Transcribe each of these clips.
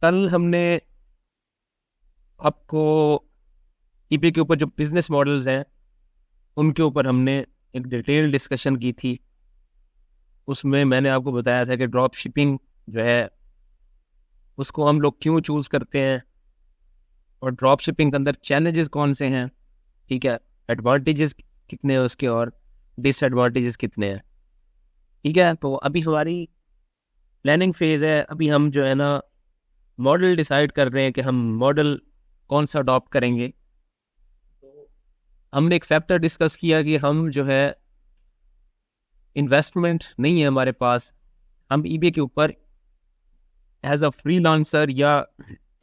कल हमने आपको ईबे के ऊपर जो बिजनेस मॉडल्स हैं उनके ऊपर हमने एक डिटेल डिस्कशन की थी। उसमें मैंने आपको बताया था कि ड्रॉप शिपिंग जो है उसको हम लोग क्यों चूज़ करते हैं और ड्रॉप शिपिंग के अंदर चैलेंजेस कौन से हैं, ठीक है, एडवांटेजेस कितने हैं उसके और डिसएडवांटेजेस कितने हैं। ठीक है, तो अभी हमारी प्लानिंग फेज है। अभी हम जो है ना मॉडल डिसाइड कर रहे हैं कि हम मॉडल कौन सा अडॉप्ट करेंगे। तो हमने एक फैक्टर डिस्कस किया कि हम जो है इन्वेस्टमेंट नहीं है हमारे पास, हम ईबे के ऊपर एज अ फ्रीलांसर या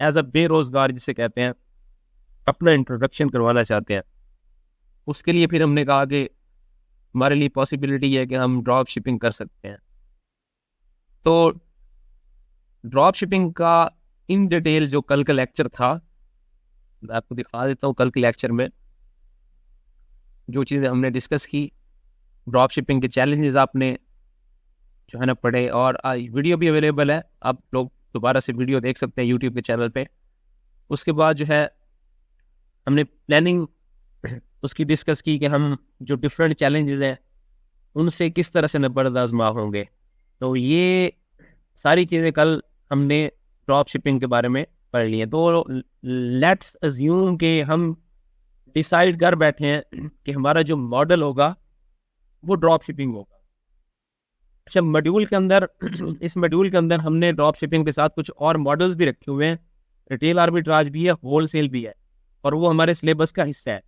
एज अ बेरोजगार जिसे कहते हैं अपना इंट्रोडक्शन करवाना चाहते हैं। उसके लिए फिर हमने कहा कि हमारे लिए पॉसिबिलिटी है कि हम ड्रॉप शिपिंग कर सकते हैं। तो ड्रॉप शिपिंग का इन डिटेल जो कल का लेक्चर था मैं आपको दिखा देता हूँ। कल के लेक्चर में जो चीज़ें हमने डिस्कस की, ड्रॉप शिपिंग के चैलेंजेस आपने जो है ना पढ़े, और वीडियो भी अवेलेबल है, आप लोग दोबारा से वीडियो देख सकते हैं यूट्यूब के चैनल पे। उसके बाद जो है हमने प्लानिंग उसकी डिस्कस की कि हम जो डिफरेंट चैलेंजेस हैं उनसे किस तरह से नबर्द आजमा होंगे। तो ये सारी चीज़ें कल हमने ड्रॉप शिपिंग के बारे में पढ़ ली है। तो लेट्स अज्यूम कि हम डिसाइड कर बैठे हैं कि हमारा जो मॉडल होगा वो ड्रॉप शिपिंग होगा। अच्छा, मॉड्यूल के अंदर इस मॉड्यूल के अंदर हमने ड्रॉप शिपिंग के साथ कुछ और मॉडल्स भी रखे हुए हैं। रिटेल आर्बिट्राज भी है, होलसेल भी है, और वो हमारे सिलेबस का हिस्सा है।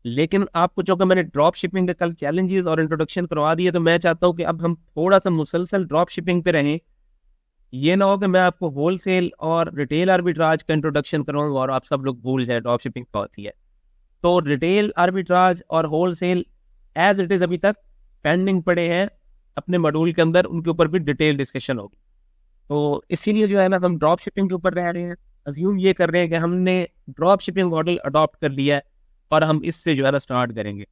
लेकिन आपको चूंकि मैंने ड्रॉप शिपिंग के कल चैलेंजेस और इंट्रोडक्शन करवा दिए, तो मैं चाहता हूँ कि अब हम थोड़ा सा मुसलसल ड्रॉप शिपिंग पे रहें। ये ना हो कि मैं आपको होलसेल और रिटेल आर्बिट्राज का इंट्रोडक्शन कराऊँ और आप सब लोग भूल जाए ड्रॉप शिपिंग क्या होती है। तो रिटेल आर्बिट्राज और होलसेल एज इट इज़ अभी तक पेंडिंग पड़े हैं अपने मॉड्यूल के अंदर, उनके ऊपर भी डिटेल डिस्कशन होगी। तो इसीलिए जो है ना हम ड्रॉप शिपिंग के ऊपर रह रहे हैं। अज्यूम ये कर रहे हैं कि हमने ड्रॉप शिपिंग मॉडल अडॉप्ट कर लिया है और हम इससे जो है ना स्टार्ट करेंगे।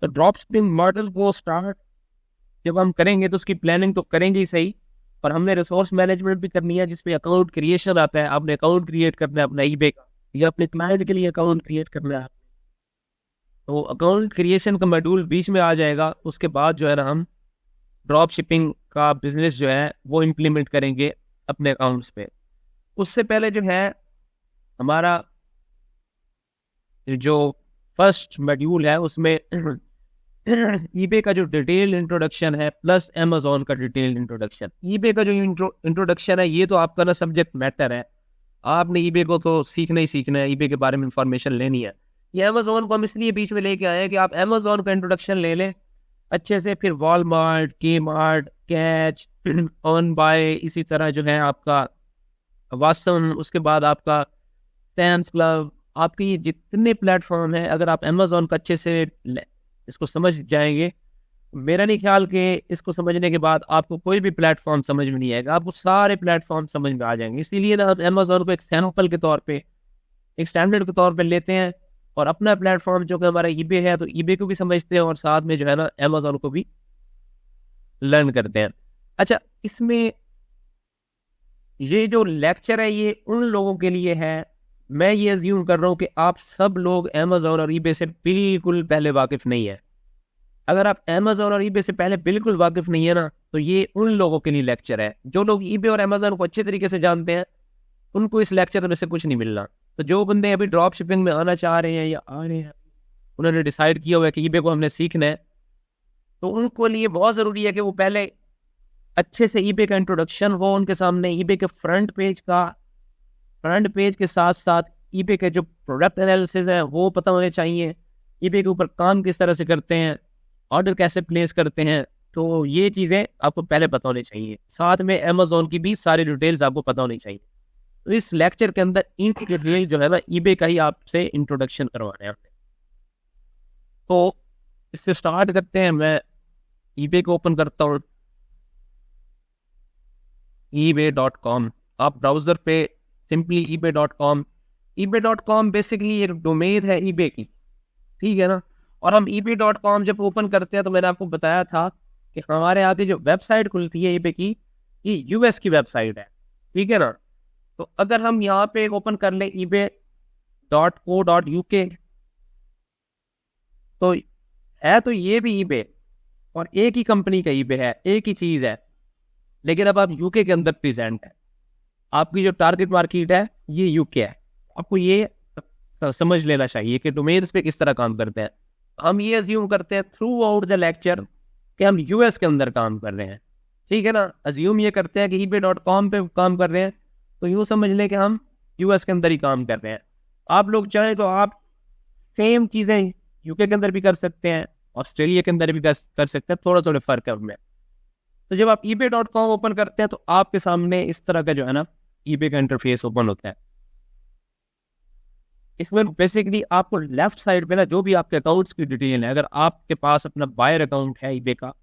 तो ड्रॉप शिपिंग मॉडल को स्टार्ट जब हम करेंगे तो उसकी प्लानिंग तो करेंगे ही सही, पर हमने रिसोर्स मैनेजमेंट भी करनी है, जिसमें अकाउंट क्रिएशन आता है। आपने अकाउंट क्रिएट करना है अपना ईबे का, या अपने क्लाइंट के लिए अकाउंट क्रिएट करना है। तो अकाउंट क्रिएशन का मॉड्यूल बीच में आ जाएगा। उसके बाद जो है ना हम ड्रॉप शिपिंग का बिजनेस जो है वो इम्प्लीमेंट करेंगे अपने अकाउंट्स पे। उससे पहले जो है हमारा जो फर्स्ट मॉड्यूल है उसमें ईबे का जो डिटेल इंट्रोडक्शन है प्लस अमेज़न का डिटेल इंट्रोडक्शन। ईबे का जो इंट्रोडक्शन है ये तो आपका ना सब्जेक्ट मैटर है, आपने ईबे को तो सीखना ही सीखना है, ईबे के बारे में इंफॉर्मेशन लेनी है। ये अमेज़न को हम इसलिए बीच में लेके आए हैं कि आप अमेज़न का इंट्रोडक्शन ले लें अच्छे से, फिर वॉलमार्ट, के मार्ट, कैच, ऑन बाय, इसी तरह जो है आपका वासन, उसके बाद आपका सैम्स क्लब, आपके ये जितने प्लेटफॉर्म हैं, अगर आप अमेज़न का अच्छे से इसको समझ जाएंगे, मेरा नहीं ख्याल कि इसको समझने के बाद आपको कोई भी प्लेटफॉर्म समझ में नहीं आएगा, आपको सारे प्लेटफॉर्म समझ में आ जाएंगे। इसीलिए ना अमेज़न को एक सैंपल के तौर पे, एक स्टैंडर्ड के तौर पे लेते हैं और अपना प्लेटफॉर्म जो कि हमारा ईबे है तो ईबे को भी समझते हैं और साथ में जो है ना अमेज़न को भी लर्न करते हैं। अच्छा, इसमें ये जो लेक्चर है ये उन लोगों के लिए है, मैं ये अज्यूम कर रहा हूँ कि आप सब लोग अमेज़न और ईबे से बिल्कुल पहले वाकिफ नहीं है। अगर आप अमेज़न और ईबे से पहले बिल्कुल वाकिफ नहीं है ना, तो ये उन लोगों के लिए लेक्चर है। जो लोग ईबे और अमेज़न को अच्छे तरीके से जानते हैं उनको इस लेक्चर में से कुछ नहीं मिलना। तो जो बंदे अभी ड्रॉप शिपिंग में आना चाह रहे हैं या आ रहे हैं, उन्होंने डिसाइड किया हुआ है कि ईबे को हमने सीखना है, तो उनको लिए बहुत ज़रूरी है कि वो पहले अच्छे से ईबे का इंट्रोडक्शन हो उनके सामने। ईबे के फ्रंट पेज के साथ साथ ईबे के जो प्रोडक्ट एनालिसिस है वो पता होने चाहिए, ईबे के ऊपर काम किस तरह से करते हैं, ऑर्डर कैसे प्लेस करते हैं, तो ये चीज़ें आपको पहले पता होनी चाहिए। साथ में अमेज़न की भी सारी डिटेल्स आपको पता होनी चाहिए। तो इस लेक्चर के अंदर इनकी डिटेल जो है ना ईबे का ही आपसे इंट्रोडक्शन करवाना है। तो इससे स्टार्ट करते हैं। मैं ईबे को ओपन करता हूँ, ebay.com। आप ब्राउजर पे सिंपली ebay.com बेसिकली एक डोमेन है ईबे की, ठीक है ना। और हम ebay.com जब ओपन करते हैं तो मैंने आपको बताया था कि हमारे आगे जो वेबसाइट खुलती है ईबे की, ये यूएस की वेबसाइट है, ठीक है ना। तो अगर हम यहाँ पे ओपन कर लें ebay.co.uk, तो है तो ये भी ईबे और एक ही कंपनी का ईबे है, एक ही चीज है, लेकिन अब आप यूके के अंदर प्रेजेंट है। आपकी जो टारगेट मार्केट है ये यूके है। आपको ये समझ लेना चाहिए कि डोमेन्स पे किस तरह काम करते हैं। हम ये अज्यूम करते हैं थ्रू आउट द लेक्चर कि हम यूएस के अंदर काम कर रहे हैं, ठीक है ना। अज्यूम ये करते हैं कि ebay.com पे काम कर रहे हैं, तो यूँ समझ लें कि हम यूएस के अंदर ही काम कर रहे हैं। आप लोग चाहें तो आप सेम चीज़ें यूके के अंदर भी कर सकते हैं, ऑस्ट्रेलिया के अंदर भी कर सकते हैं, थोड़ा थोड़ा फर्क है उनमें। तो जब आप ebay.com ओपन करते हैं तो आपके सामने इस तरह का जो है ना ईबे का इंटरफेस ओपन होता है। इसमें बेसिकली आपको लेफ्ट साइड पे ना जो भी आपके अकाउंट्स की डिटेल है, अगर आपके पास अपना बायर अकाउंट है ईबे का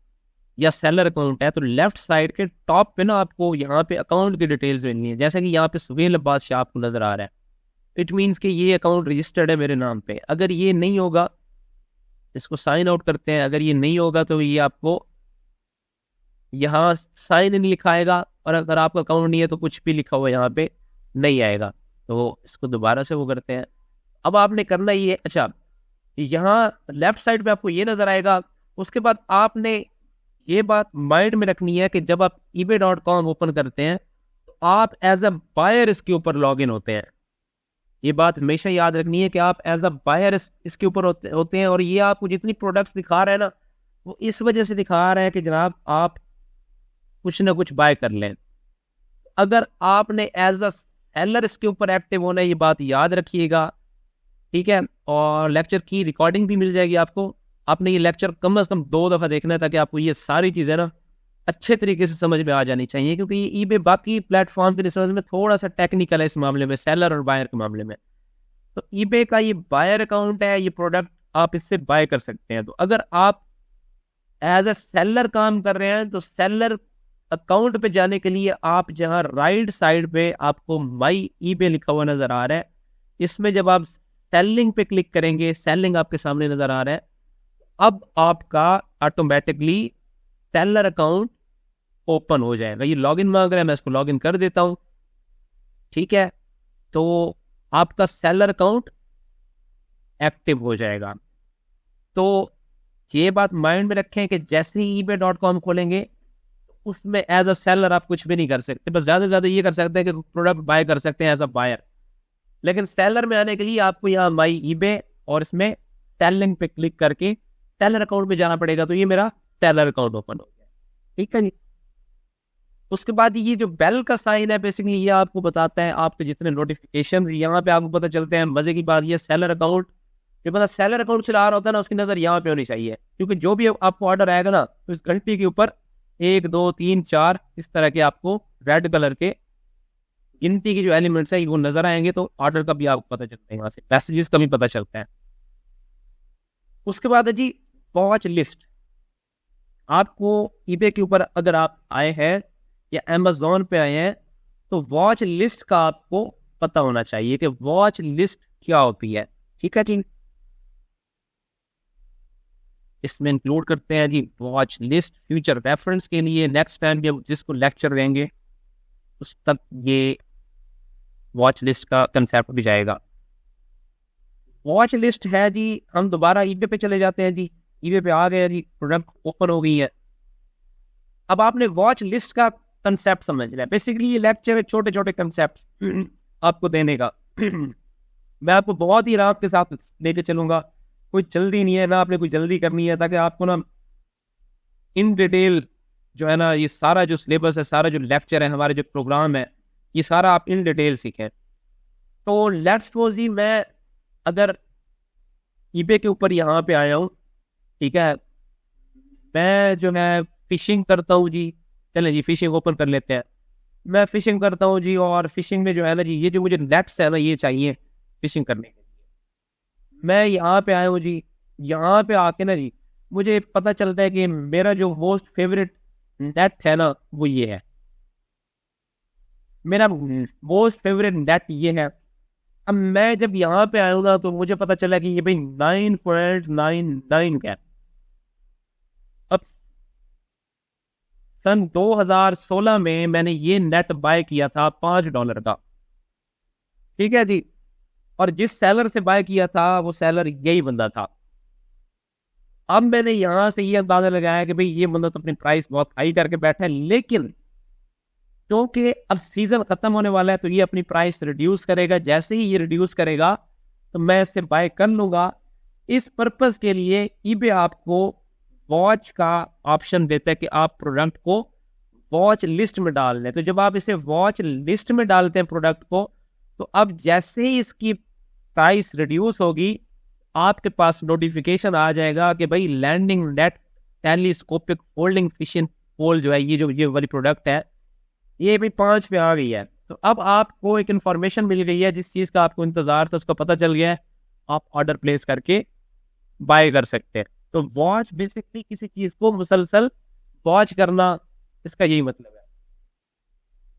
या सेलर अकाउंट है, तो लेफ्ट साइड के टॉप पे ना आपको यहाँ पे अकाउंट की डिटेल्स मिलनी है। जैसे कि यहाँ पे सुहेल अब्बास शाह आपको नजर आ रहा है, इट मीन्स कि ये अकाउंट रजिस्टर्ड है मेरे नाम पे। अगर ये नहीं होगा, इसको साइन आउट करते हैं, अगर ये नहीं होगा तो ये आपको यहाँ साइन इन लिखाएगा, और अगर आपका अकाउंट नहीं है तो कुछ भी लिखा हुआ यहाँ पे नहीं आएगा। तो इसको दोबारा से वो करते हैं। अब आपने करना ये, अच्छा यहाँ लेफ्ट साइड पे आपको ये नजर आएगा। उसके बाद आपने ये बात माइंड में रखनी है कि जब आप ebay.com ओपन करते हैं तो आप एज अ बायर इसके ऊपर लॉग इन होते हैं। ये बात हमेशा याद रखनी है कि आप एज अ बायर इसके ऊपर होते हैं। और ये आपको जितनी प्रोडक्ट्स दिखा रहा है ना, वो इस वजह से दिखा रहा है कि जनाब आप कुछ ना कुछ बाय कर लें। अगर आपने एज अ सेलर इसके ऊपर एक्टिव होना है, ये बात याद रखिएगा, ठीक है। और लेक्चर की रिकॉर्डिंग भी मिल जाएगी आपको। आपने ये लेक्चर कम से कम 2 दफ़ा देखना है ताकि आपको ये सारी चीज़ें ना अच्छे तरीके से समझ में आ जानी चाहिए, क्योंकि ये ईबे बाकी प्लेटफॉर्म के समझ में थोड़ा सा टेक्निकल है इस मामले में, सेलर और बायर के मामले में। तो ईबे का ये बायर अकाउंट है, ये प्रोडक्ट आप इससे बाय कर सकते हैं। तो अगर आप एज अ सेलर काम कर रहे हैं तो सेलर अकाउंट पे जाने के लिए आप जहां राइट साइड पे आपको माई ईबे लिखा हुआ नजर आ रहा है, इसमें जब आप सेलिंग पे क्लिक करेंगे, सेलिंग आपके सामने नजर आ रहा है, अब आपका ऑटोमेटिकली सेलर अकाउंट ओपन हो जाएगा। ये लॉगिन मांग रहा है, मैं इसको लॉगिन कर देता हूं, ठीक है। तो आपका सेलर अकाउंट एक्टिव हो जाएगा। तो ये बात माइंड में रखें कि जैसे ही ebay.com खोलेंगे उसमें एज अ सेलर आप कुछ भी नहीं कर सकते, बस ज्यादा से ज्यादा ये कर सकते हैं कि प्रोडक्ट बाय कर सकते हैं एज अ बायर। लेकिन सेलर में आने के लिए आपको यहाँ माई ईबे और इसमें सेलिंग पे क्लिक करके सेलर अकाउंट में जाना पड़ेगा। तो ये मेरा सेलर अकाउंट ओपन हो गया, ठीक है जी। उसके बाद ये जो बेल का साइन है, बेसिकली ये आपको बताता है आपके जितने नोटिफिकेशन यहाँ पे आपको पता चलते हैं। मजे की बात ये सेलर अकाउंट, जो बंदा सेलर अकाउंट चला रहा होता है ना, उसकी नजर यहाँ पे होनी चाहिए, क्योंकि जो भी आपको ऑर्डर आएगा ना, तो इस घंटी के ऊपर 1 2 3 4 इस तरह के आपको रेड कलर के गिनती की जो एलिमेंट्स है वो नजर आएंगे। तो ऑर्डर का भी आपको पता चलता है, यहाँ से मैसेजेस का भी पता चलता है। उसके बाद है जी वॉच लिस्ट। आपको ईबे के ऊपर अगर आप आए हैं या अमेज़न पे आए हैं तो वॉच लिस्ट का आपको पता होना चाहिए कि वॉच लिस्ट क्या होती है, ठीक है जी। इसमें इंक्लूड करते हैं जी वॉच लिस्ट फ्यूचर रेफरेंस के लिए। नेक्स्ट टाइम जब जिसको लेक्चर देंगे उस तक ये वॉच लिस्ट का कंसेप्ट भी जाएगा। वॉच लिस्ट है जी, हम दोबारा ईबे पे चले जाते हैं जी। ईबे पे आ गए जी, प्रोडक्ट ओपन हो गई है। अब आपने वॉच लिस्ट का कंसेप्ट समझना है। बेसिकली ये लेक्चर है छोटे छोटे कंसेप्ट आपको देने का। मैं आपको बहुत ही आराम के साथ लेके चलूंगा, कोई जल्दी नहीं है ना, आपने कोई जल्दी करनी है, ताकि आपको ना इन डिटेल जो है ना ये सारा जो सिलेबस है, सारा जो लेक्चर है, हमारे जो प्रोग्राम है, ये सारा आप इन डिटेल सीखें। तो लेट्स सपोज जी मैं अगर ईबे के ऊपर यहाँ पे आया हूँ, ठीक है, मैं जो है फिशिंग करता हूँ जी। चलें जी फिशिंग ओपन कर लेते हैं। मैं फिशिंग करता हूँ जी, और फिशिंग में जो है ना जी ये जो मुझे नेट्स है ना ये चाहिए फिशिंग करने के लिए। मैं यहाँ पे आया हूँ जी, यहाँ पे आके ना जी मुझे पता चलता है कि मेरा जो मोस्ट फेवरेट नेट है ना वो ये है। मेरा मोस्ट फेवरेट नेट ये है। अब मैं जब यहाँ पे आया हूँ ना तो मुझे पता चला कि ये भाई 9.99 का। अब सन 2016 में मैंने ये नेट बाय किया था $5 का। ठीक है जी। और जिस सेलर से बाय किया था वो सेलर यही बंदा था। अब मैंने यहां से ये अंदाजा लगाया कि भाई ये बंदा तो अपनी प्राइस बहुत हाई करके बैठा है, लेकिन क्योंकि अब सीजन खत्म होने वाला है तो ये अपनी प्राइस रिड्यूस करेगा। जैसे ही ये रिड्यूस करेगा तो मैं इससे बाय कर लूंगा। इस पर्पस के लिए ईबे आपको वॉच का ऑप्शन देता है कि आप प्रोडक्ट को वॉच लिस्ट में डाल लें। तो जब आप इसे वॉच लिस्ट में डालते हैं प्रोडक्ट को, तो अब जैसे ही इसकी प्राइस रिड्यूस होगी आपके पास नोटिफिकेशन आ जाएगा कि भाई landing net telescopic folding fishing pole जो है, ये वाली प्रोडक्ट है, ये भी 5 पे आ गई है। तो अब आपको एक इन्फॉर्मेशन मिल गई है, जिस चीज़ का आपको इंतजार था उसका पता चल गया है, आप ऑर्डर प्लेस करके बाय कर सकते हैं। तो वॉच बेसिकली किसी चीज़ को मुसलसल वॉच करना, इसका यही मतलब है।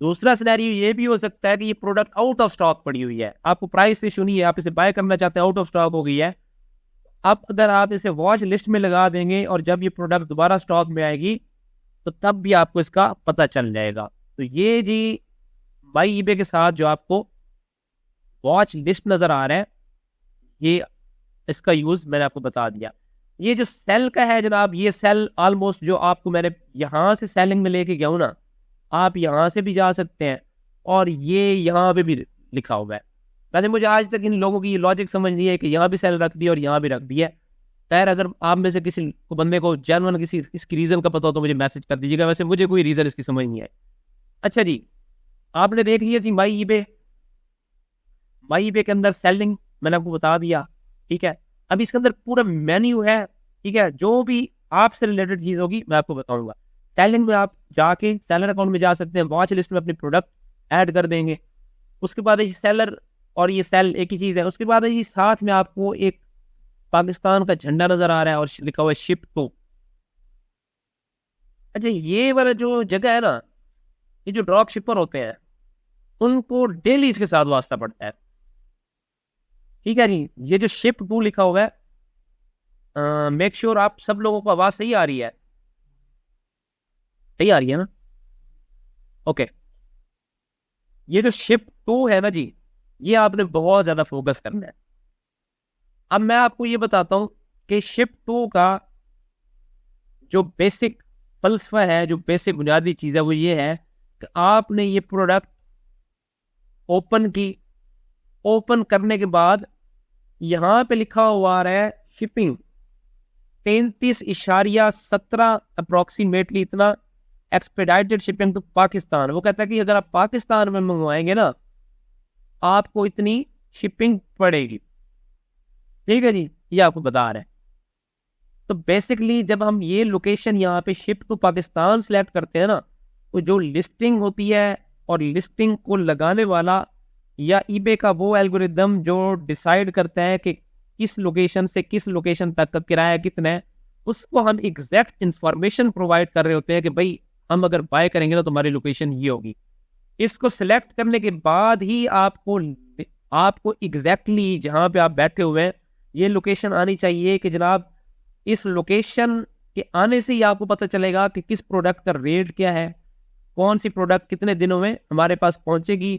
दूसरा सिनेरियो ये भी हो सकता है कि ये प्रोडक्ट आउट ऑफ स्टॉक पड़ी हुई है, आपको प्राइस इशू नहीं है, आप इसे बाय करना चाहते हैं, आउट ऑफ स्टॉक हो गई है। अब अगर आप इसे वॉच लिस्ट में लगा देंगे और जब ये प्रोडक्ट दोबारा स्टॉक में आएगी तो तब भी आपको इसका पता चल जाएगा। तो ये जी बाई ईबे के साथ जो आपको वॉच लिस्ट नजर आ रहा है, ये इसका यूज मैंने आपको बता दिया। ये जो सेल का है जनाब, ये सेल ऑलमोस्ट जो आपको मैंने यहां से सेलिंग में लेके गया हूं ना, आप यहां से भी जा सकते हैं और ये यहाँ पे भी लिखा हुआ है। वैसे मुझे आज तक इन लोगों की लॉजिक समझ नहीं है कि यहाँ भी सेल रख दिया और यहाँ भी रख दिया। खैर अगर आप में से किसी को बंदे को जेन्युइन किसी इसकी रीजन का पता हो तो मुझे मैसेज कर दीजिएगा। वैसे मुझे कोई रीजन इसकी समझ नहीं आई। अच्छा जी, आपने देख लिया जी माई ईबे के अंदर सेलिंग मैंने आपको बता दिया, ठीक है। अब इसके अंदर पूरा मेन्यू है, ठीक है। जो भी आपसे रिलेटेड चीज होगी मैं आपको बताऊंगा। सेलिंग में आप जाके सेलर अकाउंट में जा सकते हैं, वॉच लिस्ट में अपनी प्रोडक्ट ऐड कर देंगे। उसके बाद ये सेलर और ये सेल एक ही चीज है। उसके बाद ये साथ में आपको एक पाकिस्तान का झंडा नजर आ रहा है और लिखा हुआ है शिप टू। अच्छा, ये वाला जो जगह है ना, ये जो ड्रॉप शिपर होते हैं उनको डेली इसके साथ वास्ता पड़ता है, ठीक है जी। ये जो शिप टू लिखा हुआ है, मेक श्योर आप सब लोगों को आवाज सही आ रही है, सही आ रही है ना? ओके। ये जो शिप टू है ना जी, ये आपने बहुत ज्यादा फोकस करना है। अब मैं आपको ये बताता हूं कि शिप टू का जो बेसिक फलसफा है, जो बेसिक बुनियादी चीज है, वो ये है कि आपने ये प्रोडक्ट ओपन की, ओपन करने के बाद यहां पे लिखा हुआ आ रहा है शिपिंग 33.17 अप्रोक्सीमेटली, इतना एक्सपेडाइटेड शिपिंग टू पाकिस्तान। वो कहता है कि अगर आप पाकिस्तान में मंगवाएंगे ना आपको इतनी शिपिंग पड़ेगी, ठीक है जी। ये आपको बता रहे हैं। तो बेसिकली जब हम ये लोकेशन यहाँ पे शिप टू पाकिस्तान सिलेक्ट करते हैं ना, तो जो लिस्टिंग होती है और लिस्टिंग को लगाने वाला या ईबे का वो एल्गोरिदम जो डिसाइड करता है कि किस लोकेशन से किस लोकेशन तक का किराया कितना है, उसको हम एग्जैक्ट इंफॉर्मेशन प्रोवाइड कर रहे होते हैं कि भाई हम अगर बाय करेंगे ना तो हमारी लोकेशन ये होगी। इसको सिलेक्ट करने के बाद ही आपको एग्जैक्टली जहां पे आप बैठे हुए हैं ये लोकेशन आनी चाहिए कि जनाब इस लोकेशन के आने से ही आपको पता चलेगा कि किस प्रोडक्ट का रेट क्या है, कौन सी प्रोडक्ट कितने दिनों में हमारे पास पहुंचेगी,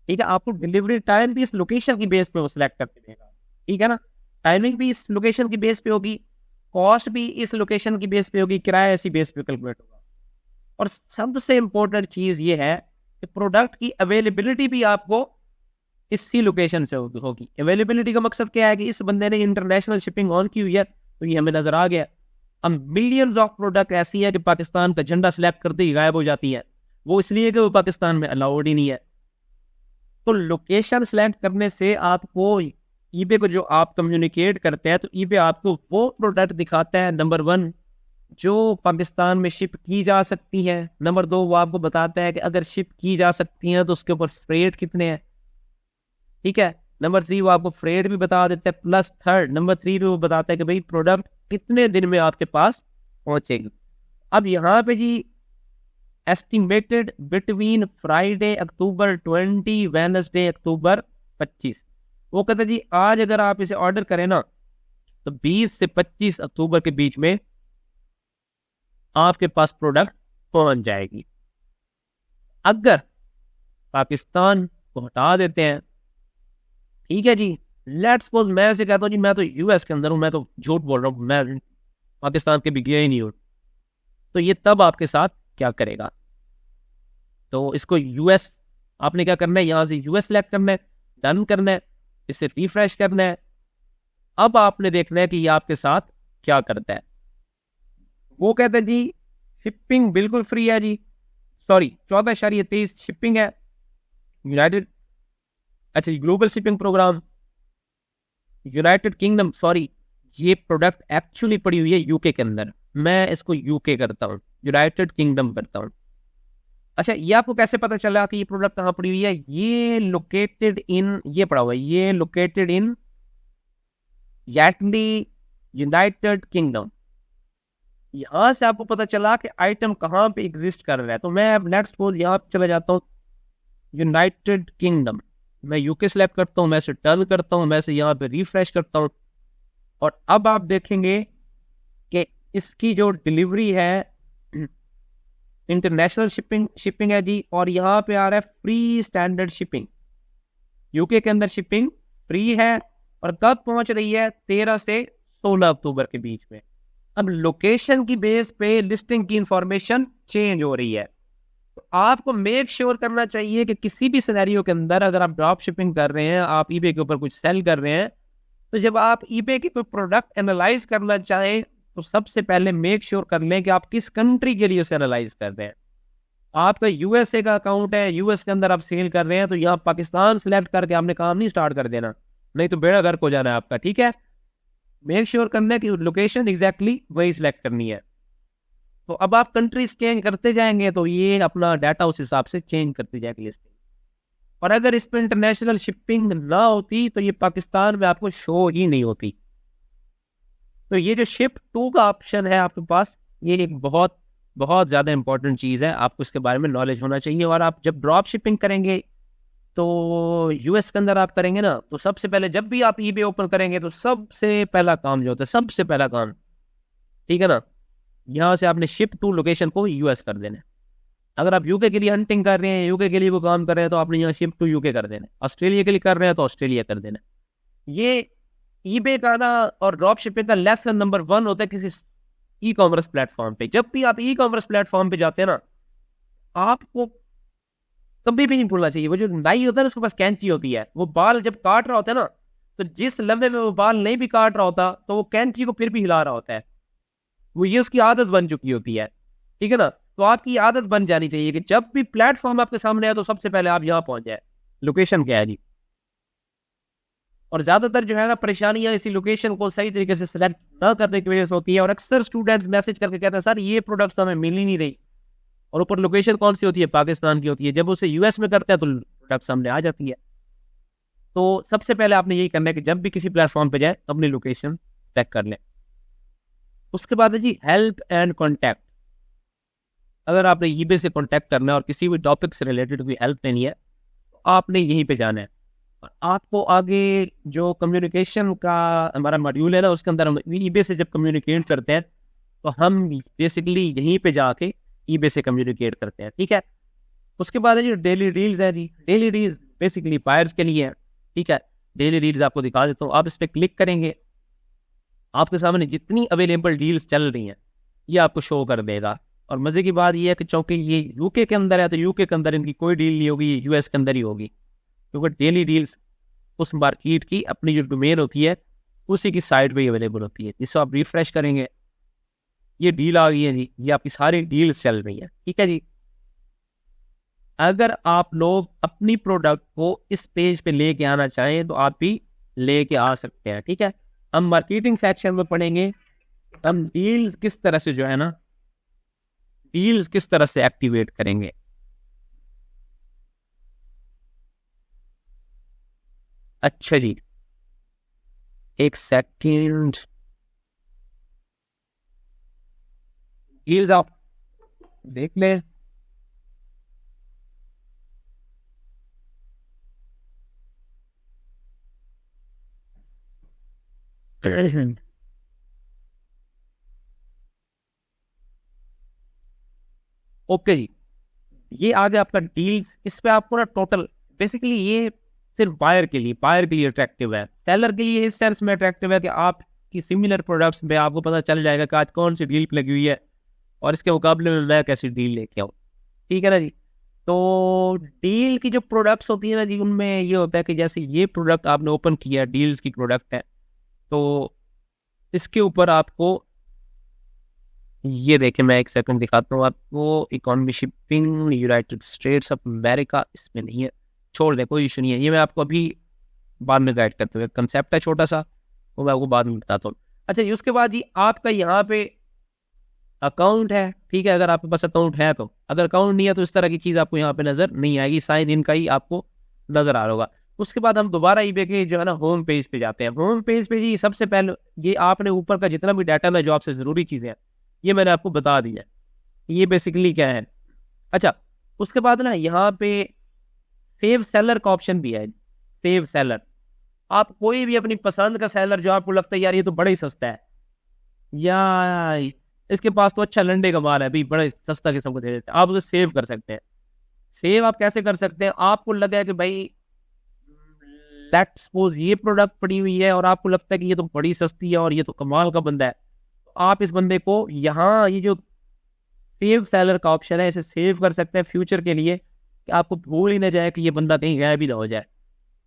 ठीक है। आपको डिलीवरी टाइम भी इस लोकेशन की बेस पे वो सिलेक्ट करके देगा, ठीक है ना। टाइमिंग भी इस लोकेशन की बेस पे होगी, कॉस्ट भी इस लोकेशन की बेस पे होगी, किराया इसी बेस पे कैलकुलेट होगा। और सबसे इंपॉर्टेंट चीज ये है कि प्रोडक्ट की अवेलेबिलिटी भी आपको इसी लोकेशन से होगी। अवेलेबिलिटी का मकसद क्या है कि इस बंदे ने इंटरनेशनल शिपिंग ऑन की हुई है तो ये हमें नजर आ गया। अब मिलियंस ऑफ प्रोडक्ट ऐसी है कि पाकिस्तान का झंडा सिलेक्ट करते ही गायब हो जाती है, वो इसलिए कि वो पाकिस्तान में अलाउड ही नहीं है। तो लोकेशन सिलेक्ट करने से आपको ईबे को जो आप कम्युनिकेट करते हैं तो ईबे आपको वो प्रोडक्ट दिखाता है, नंबर 1 जो पाकिस्तान में शिप की जा सकती है, नंबर 2 वो आपको बताता है कि अगर शिप की जा सकती है तो उसके ऊपर फ्रेट कितने हैं, ठीक है। नंबर 3 वो आपको फ्रेट भी बता देता है, प्लस थर्ड नंबर 3 पे वो बताता है कि भाई प्रोडक्ट कितने दिन में आपके पास पहुंचेगी। अब यहाँ पे जी एस्टिमेटेड बिटवीन फ्राइडे अक्टूबर 20 वेडनेसडे अक्टूबर 25, वो कहता है जी आज अगर आप इसे ऑर्डर करें ना तो 20 से 25 अक्टूबर के बीच में आपके पास प्रोडक्ट पहुंच जाएगी। अगर पाकिस्तान को हटा देते हैं ठीक है जी। लेट्स सपोज मैं ऐसे कहता हूँ जी मैं तो यूएस के अंदर हूँ, मैं तो झूठ बोल रहा हूँ, मैं पाकिस्तान के भी गया ही नहीं हूँ, तो ये तब आपके साथ क्या करेगा? तो इसको यूएस, आपने क्या करना है, यहाँ से यूएस सेलेक्ट करना है, डन करना है, इसे रिफ्रेश करना है। अब आपने देखना है कि ये आपके साथ क्या करता है। वो कहते हैं जी शिपिंग बिल्कुल फ्री है जी, सॉरी 14.23 शिपिंग है यूनाइटेड, अच्छा global shipping program United Kingdom, sorry ये प्रोडक्ट एक्चुअली पड़ी हुई है यूके के अंदर, मैं इसको यूके करता हूँ, यूनाइटेड किंगडम करता हूँ। अच्छा ये आपको कैसे पता चला कि ये प्रोडक्ट कहाँ पड़ी हुई है? ये लोकेटेड इन, ये पड़ा हुआ है, ये लोकेटेड इन यैटली यूनाइटेड किंगडम। यहां से आपको पता चला कि आइटम कहाँ पे एग्जिस्ट कर रहा है। तो मैं अब नेक्स्ट सपोज यहाँ पे चला जाता हूँ यूनाइटेड किंगडम, मैं यूके सेलेक्ट करता हूँ, मैं इसे टर्न करता हूँ, मैं इसे यहाँ पे रिफ्रेश करता हूँ, और अब आप देखेंगे कि इसकी जो डिलीवरी है इंटरनेशनल शिपिंग है जी, और यहाँ पे आ रहा है फ्री स्टैंडर्ड शिपिंग। यूके के अंदर शिपिंग फ्री है, और कब पहुंच रही है? 13 से 16 अक्टूबर के बीच में। अब लोकेशन की बेस पे लिस्टिंग की इंफॉर्मेशन चेंज हो रही है, तो आपको मेक श्योर करना चाहिए कि किसी भी सिनेरियो के अंदर अगर आप ड्रॉप शिपिंग कर रहे हैं, आप ईबे के ऊपर कुछ सेल कर रहे हैं, तो जब आप ईबे के कोई प्रोडक्ट एनालाइज करना चाहें तो सबसे पहले मेक श्योर कर लें कि आप किस कंट्री के लिए उसे एनालाइज कर रहे हैं। आपका यूएसए का अकाउंट है, यूएस के अंदर आप सेल कर रहे हैं, तो यहाँ पाकिस्तान सिलेक्ट करके आपने काम नहीं स्टार्ट कर देना, नहीं तो बेड़ा गर्क हो जाना है आपका। ठीक है, मेक श्योर करना है कि लोकेशन एग्जैक्टली वही सिलेक्ट करनी है। तो अब आप कंट्रीज चेंज करते जाएंगे तो ये अपना डाटा उस हिसाब से चेंज करते जाएंगे लिस्टिंग। और अगर इस पर इंटरनेशनल शिपिंग ना होती तो ये पाकिस्तान में आपको शो ही नहीं होती। तो ये जो शिप टू का ऑप्शन है आपके पास, ये एक बहुत बहुत ज़्यादा इंपॉर्टेंट चीज़ है, आपको इसके बारे में नॉलेज होना चाहिए। और आप जब ड्रॉप शिपिंग करेंगे तो यूएस के अंदर आप करेंगे ना, तो सबसे पहले जब भी आप ईबे ओपन करेंगे तो सबसे पहला काम जो होता है, सबसे पहला काम, ठीक है ना, यहाँ से आपने शिप टू लोकेशन को यूएस कर देना है। अगर आप यूके के लिए हंटिंग कर रहे हैं, यूके के लिए वो काम कर रहे हैं, तो आपने यहाँ शिप टू यूके कर देना है। ऑस्ट्रेलिया के लिए कर रहे हैं तो ऑस्ट्रेलिया कर देना है। ये ईबे का ना और ड्रॉप शिपिंग का लेसन नंबर 1 होता है किसी ई कॉमर्स प्लेटफॉर्म पे। जब भी आप ई कॉमर्स प्लेटफॉर्म पे जाते हैं ना, आपको कभी भी नहीं भूलना चाहिए, वो जो नाई होता है ना, उसके पास कैंची होती है, वो बाल जब काट रहा होता है ना, तो जिस लम्बे में वो बाल नहीं भी काट रहा होता तो वो कैंची को फिर भी हिला रहा होता है, वो ये उसकी आदत बन चुकी होती है। ठीक है ना, तो आपकी आदत बन जानी चाहिए कि जब भी प्लेटफॉर्म आपके सामने है तो सबसे पहले आप यहाँ पहुंच जाए। लोकेशन क्या है जी? और ज्यादातर जो है ना परेशानियां इसी लोकेशन को सही तरीके से सिलेक्ट ना करने की वजह से होती है। और अक्सर स्टूडेंट्स मैसेज करके कहते हैं सर ये प्रोडक्ट्स हमें मिल ही नहीं रही, और ऊपर लोकेशन कौन सी होती है? पाकिस्तान की होती है। जब उसे यूएस में करते हैं तो प्रोडक्ट सामने आ जाती है। तो सबसे पहले आपने यही करना है कि जब भी किसी प्लेटफॉर्म पे जाए अपनी लोकेशन चेक कर लें। उसके बाद है जी हेल्प एंड कॉन्टैक्ट। अगर आपने ईबे से कॉन्टैक्ट करना है और किसी भी टॉपिक से रिलेटेड कोई हेल्प लेनी है, तो आपने यहीं पे जाना है। और आपको आगे जो कम्युनिकेशन का हमारा मॉड्यूल है ना, उसके अंदर हम ईबे से जब कम्युनिकेट करते हैं तो हम बेसिकली यहीं पे जाके ईबे से कम्युनिकेट करते हैं। ठीक है, उसके बाद है जी डेली डील्स है जी। डेली डील्स बेसिकली बायर्स के लिए है। ठीक है, डेली डील्स आपको दिखा देता हूँ। आप इस पर क्लिक करेंगे, आपके सामने जितनी अवेलेबल डील्स चल रही हैं ये आपको शो कर देगा। और मजे की बात ये है कि चूंकि ये यूके के अंदर है तो यूके के अंदर इनकी कोई डील नहीं होगी, यूएस के अंदर ही होगी, क्योंकि डेली डील्स उस मार्केट की अपनी जो डोमेन होती है उसी की साइट पे ही अवेलेबल होती है। जिसको आप रिफ्रेश करेंगे, ये डील आ गई है जी, ये आपकी सारी डील्स चल रही है। ठीक है जी, अगर आप लोग अपनी प्रोडक्ट को इस पेज पे लेके आना चाहें तो आप भी लेके आ सकते हैं। ठीक है, हम मार्केटिंग सेक्शन में पढ़ेंगे हम डील्स किस तरह से जो है ना, डील्स किस तरह से एक्टिवेट करेंगे। अच्छा जी, एक सेकंड, डील्स आप देख लें। ओके जी, ये आ गया आपका डील्स। इस पे आपको ना टोटल बेसिकली ये सिर्फ बायर के लिए अट्रैक्टिव है। सेलर के लिए इस सेंस में अट्रैक्टिव है कि आपकी सिमिलर प्रोडक्ट्स में आपको पता चल जाएगा कि आज कौन सी डील लगी हुई है और इसके मुकाबले में मैं कैसी डील लेके आऊँ। ठीक है ना जी। तो डील की जो प्रोडक्ट्स होती है ना जी, उनमें ये होता है कि जैसे ये प्रोडक्ट आपने ओपन किया, डील्स की प्रोडक्ट है, तो इसके ऊपर आपको ये देखें, मैं एक सेकंड दिखाता हूँ आपको। Economy shipping United states of America इसमें नहीं है, छोड़ दे, कोई इशू नहीं है। ये मैं आपको अभी बाद में गाइड करते हुए, कंसेप्ट है छोटा सा, वो मैं आपको बाद में बताता हूँ। अच्छा जी, उसके बाद जी आपका यहाँ पे अकाउंट है, ठीक है। अगर आपके पास अकाउंट है तो, अगर अकाउंट नहीं है तो इस तरह की चीज़ आपको यहाँ पे नज़र नहीं आएगी, साइन इन का ही आपको नज़र आ रहा होगा। उसके बाद हम दोबारा ईबे के जो है ना होम पेज पे जाते हैं। होम पेज पे जी सबसे पहले ये आपने ऊपर का जितना भी डाटा में जो आपसे ज़रूरी चीज़ें हैं ये मैंने आपको बता दी है, ये बेसिकली क्या है। अच्छा, उसके बाद ना यहाँ पे सेव सेलर का ऑप्शन भी है। सेव सेलर, आप कोई भी अपनी पसंद का सेलर जो आपको लगता है यार ये तो बड़ा ही सस्ता है, या इसके पास तो अच्छा लंडे का माल है भाई, बड़ा सस्ता किस्म को दे देते हैं, आप उसे सेव कर सकते हैं। सेव आप कैसे कर सकते हैं? आपको लगा है कि भाई लेट्स सपोज ये प्रोडक्ट पड़ी हुई है और आपको लगता है कि ये तो बड़ी सस्ती है और ये तो कमाल का बंदा है, तो आप इस बंदे को यहाँ ये जो सेव सेलर का ऑप्शन है इसे सेव कर सकते हैं फ्यूचर के लिए, कि आपको भूल ही ना जाए कि ये बंदा कहीं गायब भी ना हो जाए।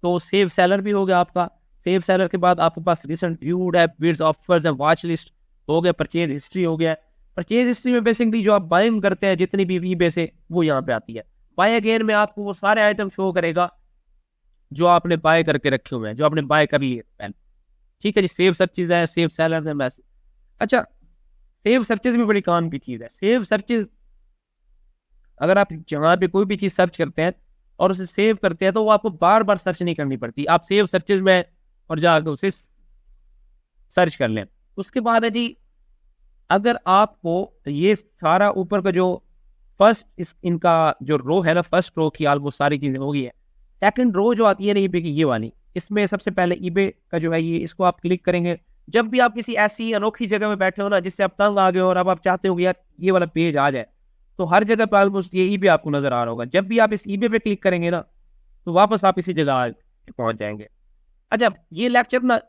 तो सेव सेलर भी हो गया आपका। सेव सेलर के बाद आपके पास रिसेंट व्यूड है, bids, offers and watch list हो गया, परचेज हिस्ट्री हो गया। परचेज हिस्ट्री में बेसिकली जो आप बाइंग करते हैं जितनी भी ईबे से, वो यहाँ पे आती है। बाय अगेन में आपको वो सारे आइटम शो करेगा जो आपने बाय करके रखे हुए हैं, जो आपने बाय कर लिए पहले। ठीक है जी, सेव सर्चेज है, सेव सेलर है, मैसेज। अच्छा, सेव सर्चेज भी बड़ी काम की चीज़ है। सेव सर्चेज, अगर आप जहाँ पे कोई भी चीज़ सर्च करते हैं और उसे सेव करते हैं तो वो आपको बार बार सर्च नहीं करनी पड़ती, आप सेव सर्चेज में और जाकर उसे सर्च कर लें। उसके बाद है जी, अगर आपको ये सारा ऊपर का जो फर्स्ट इनका जो रो है ना, फर्स्ट रो की ऑलमोस्ट सारी चीज़ें हो गई है। सेकंड रो जो आती है ना ईबे की, ये वाली, इसमें सबसे पहले ईबे का जो है ये, इसको आप क्लिक करेंगे। जब भी आप किसी ऐसी अनोखी जगह में बैठे हो ना जिससे आप तंग आ गए हो और अब आप चाहते हो कि यार ये वाला पेज आ जाए, तो हर जगह पर ऑलमोस्ट ये ईबे आपको नजर आ रहा होगा। जब भी आप इस ईबे पे क्लिक करेंगे ना तो वापस आप इसी जगह पहुंच जाएंगे। अच्छा, ये लेक्चर ना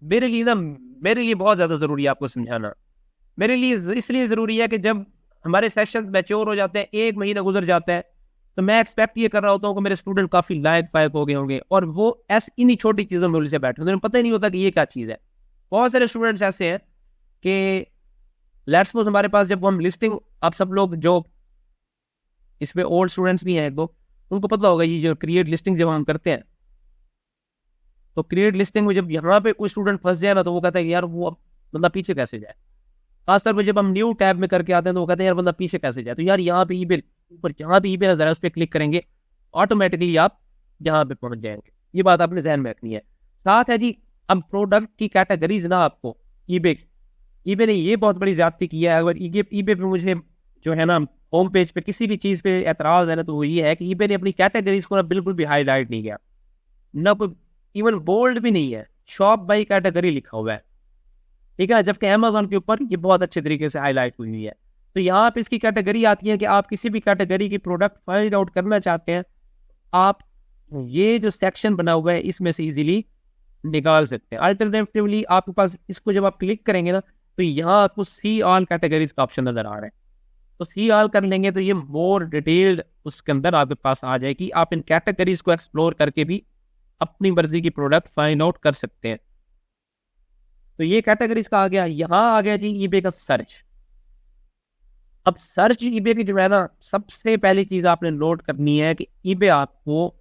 मेरे लिए बहुत ज़्यादा ज़रूरी है आपको समझाना। मेरे लिए इसलिए ज़रूरी है कि जब हमारे सेशंस मैच्योर हो जाते हैं, 1 महीना गुजर जाता है, तो मैं एक्सपेक्ट ये कर रहा होता हूँ कि मेरे स्टूडेंट काफ़ी लायक फायक हो गए होंगे और वो ऐसे इन्हीं छोटी चीज़ों में उलझे बैठे होंगे, उन्हें पता ही नहीं होता कि ये क्या चीज़ है। बहुत सारे स्टूडेंट्स ऐसे हैं कि लेट्स सपोज हमारे पास जब हम लिस्टिंग, आप सब लोग जो इसमें ओल्ड स्टूडेंट्स भी हैं तो उनको पता होगा ये जो क्रिएट लिस्टिंग जब हम करते हैं, तो क्रिएट लिस्टिंग में जब यहाँ पे कोई स्टूडेंट फंस जाए ना तो वो कहता है कि यार वो बंदा पीछे कैसे जाए। खासतौर पर जब हम न्यू टैब में करके आते हैं तो वो कहते हैं यार बंदा पीछे कैसे जाए। तो यार यहाँ पे ईबे ऊपर जहाँ भी ईबे नजर है उस पर क्लिक करेंगे, ऑटोमेटिकली आप यहाँ पे पहुंच जाएंगे। ये बात आपने ध्यान में रखनी है। साथ है जी, अब प्रोडक्ट की कैटेगरीज ना आपको ईबे ने ये बहुत बड़ी ज्यादती की है। अगर ईबे पे मुझे जो है ना होम पेज पे किसी भी चीज़ पे एतराज़ है ना, तो वो ये है कि ईबे ने अपनी कैटेगरीज को ना बिल्कुल भी हाईलाइट नहीं किया, ना कोई इवन बोल्ड भी नहीं है, शॉप बाई कैटेगरी लिखा हुआ है। ठीक है, जबकि अमेजोन के ऊपर ये बहुत अच्छे तरीके से हाईलाइट हुई है। तो यहाँ पे इसकी कैटेगरी आती है कि आप किसी भी कैटेगरी की प्रोडक्ट फाइंड आउट करना चाहते हैं, आप ये जो सेक्शन बना हुआ है इसमें से इजीली निकाल सकते हैं। अल्टरनेटिवली आपके पास इसको जब आप क्लिक करेंगे ना तो यहाँ आपको सी ऑल कैटेगरीज का ऑप्शन नजर आ रहा है, तो सी ऑल कर लेंगे तो ये मोर डिटेल्ड उसके अंदर आपके पास आ जाएगी। आप इन कैटेगरीज को एक्सप्लोर करके भी अपनी मर्जी की प्रोडक्ट फाइंड आउट कर सकते हैं। तो ये कैटेगरीज का आ गया। यहाँ आ गया जी ईबे का सर्च। अब सर्च ईबे की जो है ना, सबसे पहली चीज आपने नोट करनी है कि ईबे आपको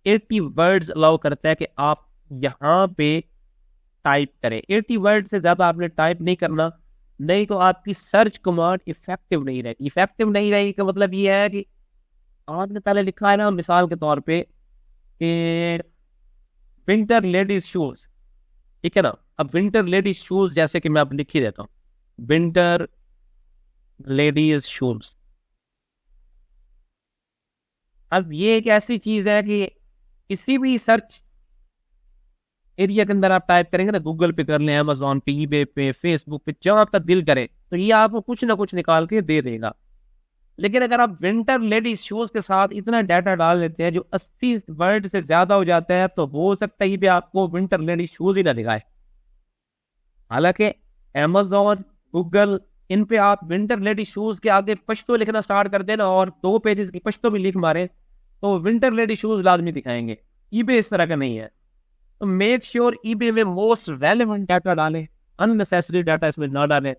80 वर्ड्स अलाउ करता है कि आप यहाँ पे टाइप करें। 80 वर्ड से ज्यादा आपने टाइप नहीं करना, नहीं तो आपकी सर्च कमांड इफेक्टिव नहीं रहेगी। इफेक्टिव नहीं रहेगी का मतलब ये है कि आपने पहले लिखा है ना, मिसाल के तौर पे विंटर लेडीज शूज, ठीक है ना। अब विंटर लेडीज शूज जैसे कि मैं अब लिख ही देता हूँ, विंटर लेडीज शूज। अब ये एक ऐसी चीज है कि किसी भी सर्च एरिया के अंदर आप टाइप करेंगे ना, गूगल पे कर लें, अमेजोन पे, ईबे पे, फेसबुक पे, जहां आपका दिल करे, तो ये आपको कुछ ना कुछ निकाल के दे देगा। लेकिन अगर आप विंटर लेडीज शूज के साथ इतना डाटा डाल देते हैं जो 80 वर्ड से ज्यादा हो जाता है, तो हो सकता है कि आपको विंटर लेडीज शूज ही ना दिखाए। हालांकि Amazon, गूगल, इन पे आप विंटर लेडी शूज के आगे पश्तो लिखना स्टार्ट कर देना और 2 पेजेस की पश्तो भी लिख मारे तो विंटर लेडी शूज लाजमी दिखाएंगे। ईबे इस तरह का नहीं है। तो मेक श्योर ईबे में मोस्ट रेलेवेंट डाटा डालें, अननेसेसरी डाटा इसमें ना डालें,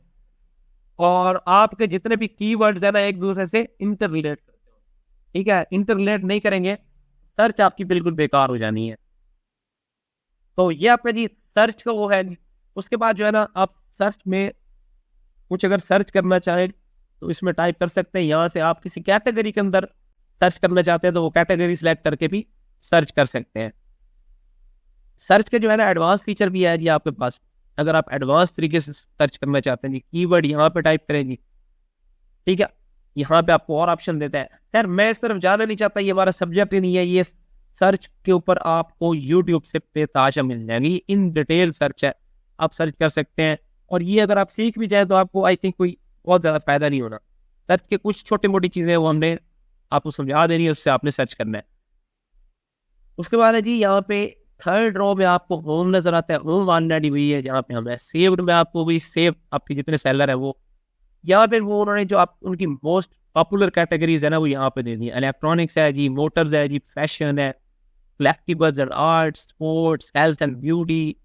और आपके जितने भी कीवर्ड्स है ना एक दूसरे से इंटररिलेट करते हो। ठीक है, इंटररिलेट नहीं करेंगे सर्च आपकी बिल्कुल बेकार हो जानी है। तो ये आपका जी सर्च का वो है। उसके बाद जो है ना आप सर्च में कुछ अगर सर्च करना चाहें तो इसमें टाइप कर सकते हैं। यहाँ से आप किसी कैटेगरी के अंदर सर्च करना चाहते हैं तो वो कैटेगरी सिलेक्ट करके भी सर्च कर सकते हैं। सर्च के जो है ना एडवांस फीचर भी है जी आपके पास। अगर आप एडवांस तरीके से सर्च करना चाहते हैं जी, कीवर्ड यहाँ पे टाइप करें जी, ठीक है, यहाँ पे आपको और ऑप्शन देता है। खैर मैं इस तरफ जाना नहीं चाहता, ये हमारा सब्जेक्ट ही नहीं है। ये सर्च के ऊपर आपको यूट्यूब से बेताशा मिल जाएगी, इन डिटेल सर्च है, आप सर्च कर सकते हैं। और ये अगर आप सीख भी जाए तो आपको आई थिंक कोई बहुत ज़्यादा फायदा नहीं होना। सर्च के कुछ छोटी मोटी चीज़ें वो हमने आपको समझा देनी है, उससे आपने सर्च करना है। उसके बाद है जी यहाँ पे थर्ड रो में आपको होम नजर आता है। होम ऑलरेडी हुई है जहाँ पे हमें सेव्ड में आपको भी सेव आपके जितने सेलर है वो यहाँ पे वो उन्होंने जो आप उनकी मोस्ट पॉपुलर कैटेगरीज है ना वो यहाँ पे दे दी है। इलेक्ट्रॉनिक्स है जी, मोटर्स है जी, फैशन है, collectibles and art, sports, health and beauty,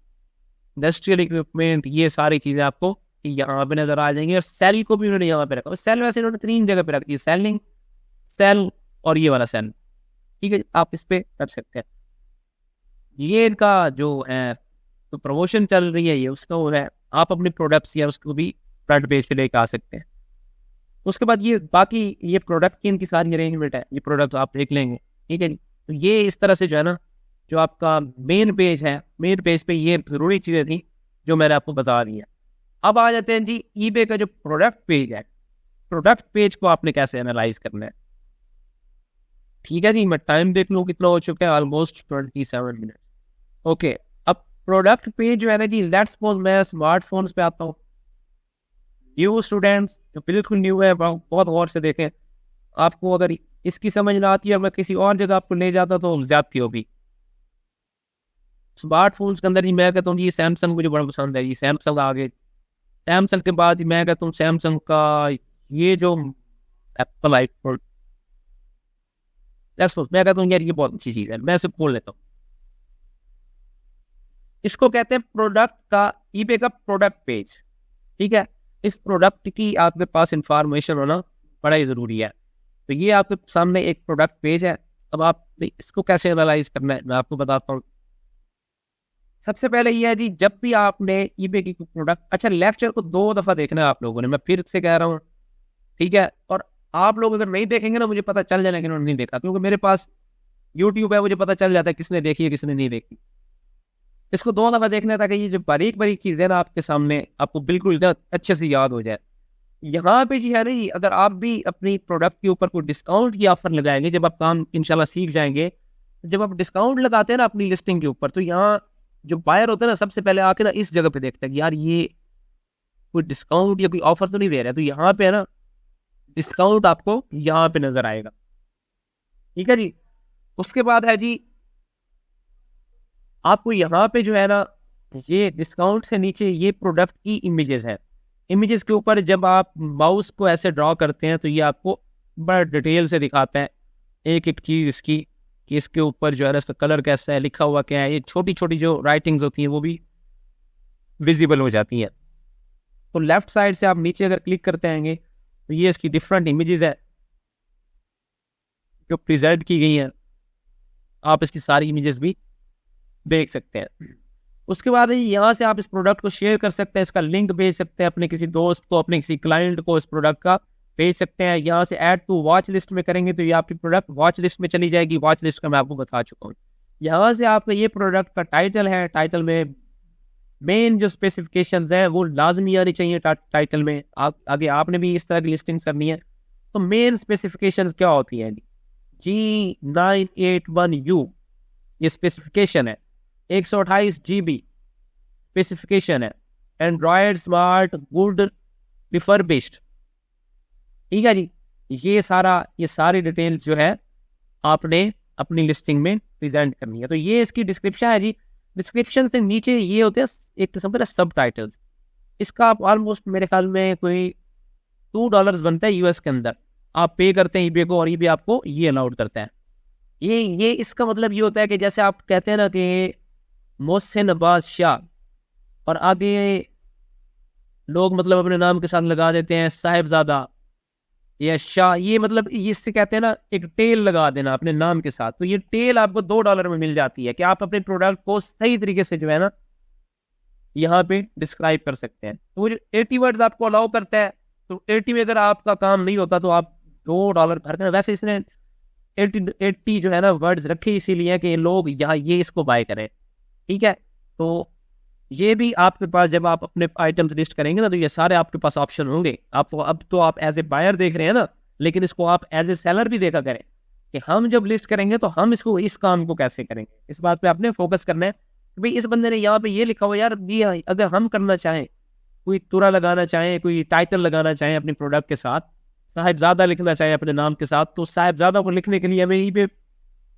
industrial equipment, ये सारी चीजें आपको यहाँ पे नजर आ जाएंगी। और सेल को भी उन्होंने यहाँ पे रखा। सेल वैसे इन्होंने 3 जगह पे रख दी, सेलिंग, सेल और ये वाला सेल। ठीक है, आप इस पे कर सकते हैं। ये इनका जो है तो प्रमोशन चल रही है ये उसका वो है, आप अपने प्रोडक्ट्स या उसको भी फ्रंट पेज पे लेके आ सकते हैं। उसके बाद ये बाकी ये प्रोडक्ट की इनकी सारी अरेंजमेंट है, ये प्रोडक्ट आप देख लेंगे। ठीक है, तो ये इस तरह से जो है ना जो आपका मेन पेज है, मेन पेज पे ये जरूरी चीजें थी जो मैंने आपको बता दी है। अब आ जाते हैं जी ईबे का जो प्रोडक्ट पेज है। प्रोडक्ट पेज को आपने कैसे एनालाइज करना है। ठीक है जी, मैं टाइम देख लूँ कितना हो चुका है, ऑलमोस्ट 27 मिनट। ओके, अब प्रोडक्ट पेज जो है ना जी, लेट्स सपोज मैं स्मार्टफोन्स पे आता हूँ। न्यू स्टूडेंट्स जो बिल्कुल न्यू है बहुत गौर से देखें। आपको अगर इसकी समझ ना आती है, मैं किसी और जगह आपको ले जाता तो ज्यादती होगी। स्मार्टफोन्स के अंदर ही मैं कहता हूँ जी सैमसंग मुझे बड़ा पसंद है जी। सैमसंग आगे, सैमसंग के बाद मैं कहता हूँ सैमसंग का ये जो एप्पल आईफोन, मैं कहता हूँ यार ये बहुत अच्छी चीज है, मैं इसे खोल लेता हूँ। इसको कहते हैं प्रोडक्ट का ईबे का प्रोडक्ट पेज। ठीक है, इस प्रोडक्ट की आपके पास इंफॉर्मेशन होना बड़ा ही जरूरी है। तो ये आपके सामने एक प्रोडक्ट पेज है। अब आप इसको कैसे एनालाइज करना है मैं आपको बताता हूँ। सबसे पहले ये है जी, जब भी आपने ईबे की प्रोडक्ट, अच्छा लेक्चर को 2 दफा देखना है आप लोगों ने, मैं फिर से कह रहा हूँ। ठीक है, और आप लोग अगर नहीं देखेंगे ना मुझे पता चल जाना कि उन्होंने नहीं देखा, क्योंकि मेरे पास यूट्यूब है, मुझे पता चल जाता है किसने देखी है किसने नहीं देखी। इसको 2 दफा देखना है ताकि ये जो बारीक बारीक चीज है ना आपके सामने आपको बिल्कुल अच्छे से याद हो जाए। यहाँ पे जी है नहीं, अगर आप भी अपनी प्रोडक्ट के ऊपर कोई डिस्काउंट की ऑफर लगाएंगे, जब आप काम इंशाल्लाह सीख जाएंगे, जब आप डिस्काउंट लगाते हैं ना अपनी लिस्टिंग के ऊपर, तो यहाँ जो बायर होता है ना सबसे पहले आके ना इस जगह पे देखता है कि यार ये कोई डिस्काउंट या कोई ऑफर तो नहीं दे रहा है, तो यहाँ पे है ना डिस्काउंट आपको यहाँ पे नजर आएगा। ठीक है जी, उसके बाद है जी आपको यहाँ पे जो है ना ये डिस्काउंट से नीचे ये प्रोडक्ट की इमेजेस हैं। इमेजेस के ऊपर जब आप माउस को ऐसे ड्रॉ करते हैं तो ये आपको बड़ा डिटेल से दिखाता है एक एक चीज इसकी, कि इसके ऊपर जो है ना इसका कलर कैसा है, लिखा हुआ क्या है, ये छोटी छोटी जो राइटिंग्स होती हैं वो भी विजिबल हो जाती हैं। तो लेफ्ट साइड से आप नीचे अगर क्लिक करते आएंगे तो ये इसकी डिफरेंट इमेजेस है जो प्रेजेंट की गई हैं, आप इसकी सारी इमेजेस भी देख सकते हैं। उसके बाद यहाँ से आप इस प्रोडक्ट को शेयर कर सकते हैं, इसका लिंक भेज सकते हैं अपने किसी दोस्त को, अपने किसी क्लाइंट को इस प्रोडक्ट का भेज सकते हैं। यहाँ से ऐड टू वॉच लिस्ट में करेंगे तो ये आपकी प्रोडक्ट वॉच लिस्ट में चली जाएगी। वॉच लिस्ट का मैं आपको बता चुका हूँ। यहाँ से आपका ये प्रोडक्ट का टाइटल है, टाइटल में मेन जो स्पेसिफिकेशंस हैं वो लाजमी आनी चाहिए टाइटल में। आगे आपने भी इस तरह की लिस्टिंग करनी है। तो मेन स्पेसिफिकेशंस क्या होती हैं G981U ये स्पेसिफिकेशन है, 128 GB स्पेसिफिकेशन है, एंड्रॉयड स्मार्ट गुड रिफर्बिश्ड। ठीक है जी, ये सारी डिटेल्स जो है आपने अपनी लिस्टिंग में प्रेजेंट करनी है। तो ये इसकी डिस्क्रिप्शन है जी। डिस्क्रिप्शन से नीचे ये होते हैं एक किस्म के सब टाइटल्स। इसका आप ऑलमोस्ट मेरे ख्याल में कोई $2 बनता है यूएस के अंदर। आप पे करते हैं ईबे को और ईबे आपको ये अलाउड करता है। ये इसका मतलब ये होता है कि जैसे आप कहते हैं ना कि मोहसिन अब्बास शाह, और आगे लोग मतलब अपने नाम के साथ लगा देते हैं साहिबजादा या शाह, ये मतलब ये इससे कहते हैं ना एक टेल लगा देना अपने नाम के साथ। तो ये टेल आपको $2 में मिल जाती है कि आप अपने प्रोडक्ट को सही तरीके से जो है ना यहाँ पे डिस्क्राइब कर सकते हैं। तो वो जो 80 वर्ड्स आपको अलाउ करता है, तो 80 में अगर आपका काम नहीं होता तो आप $2 भर कर, वैसे इसने 80 जो है ना वर्ड्स रखे इसीलिए कि लोग यहाँ ये इसको बाय करें। ठीक है, तो ये भी आपके पास जब आप अपने आइटम्स लिस्ट करेंगे ना तो ये सारे आपके पास ऑप्शन होंगे। आपको अब तो आप एज ए बायर देख रहे हैं ना, लेकिन इसको आप एज ए सेलर भी देखा करें कि हम जब लिस्ट करेंगे तो हम इसको इस काम को कैसे करेंगे। इस बात पे आपने फोकस करना है कि भाई इस बंदे ने यहाँ पे ये लिखा हुआ, यार ये अगर हम करना चाहें, कोई तुरा लगाना चाहें, कोई टाइटल लगाना चाहें अपने प्रोडक्ट के साथ, साहिबजादा लिखना चाहें अपने नाम के साथ, तो साहिबजादा को लिखने के लिए हमें ई पे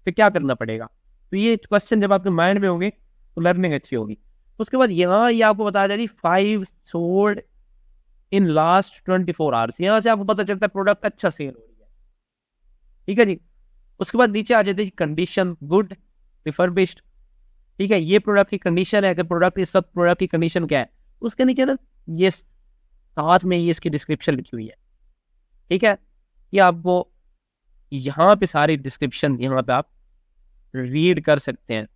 क्या करना पड़ेगा। तो ये क्वेश्चन जब आपके माइंड में होंगे तो लर्निंग अच्छी होगी। उसके बाद यहाँ ये आपको बताया जाए 5 सोल्ड इन लास्ट 24 आवर्स। यहाँ से आपको पता चलता है प्रोडक्ट अच्छा सेल हो रही है। ठीक है जी। उसके बाद नीचे आ जाते हैं कंडीशन गुड रिफर्बिश्ड। ठीक है, ये प्रोडक्ट की कंडीशन है कि प्रोडक्ट, इस सब प्रोडक्ट की कंडीशन क्या है। उसके नीचे ना ये साथ में ये इसकी डिस्क्रिप्शन लिखी हुई है। ठीक है, ये आपको यहाँ पे सारी डिस्क्रिप्शन यहाँ पे आप रीड कर सकते हैं।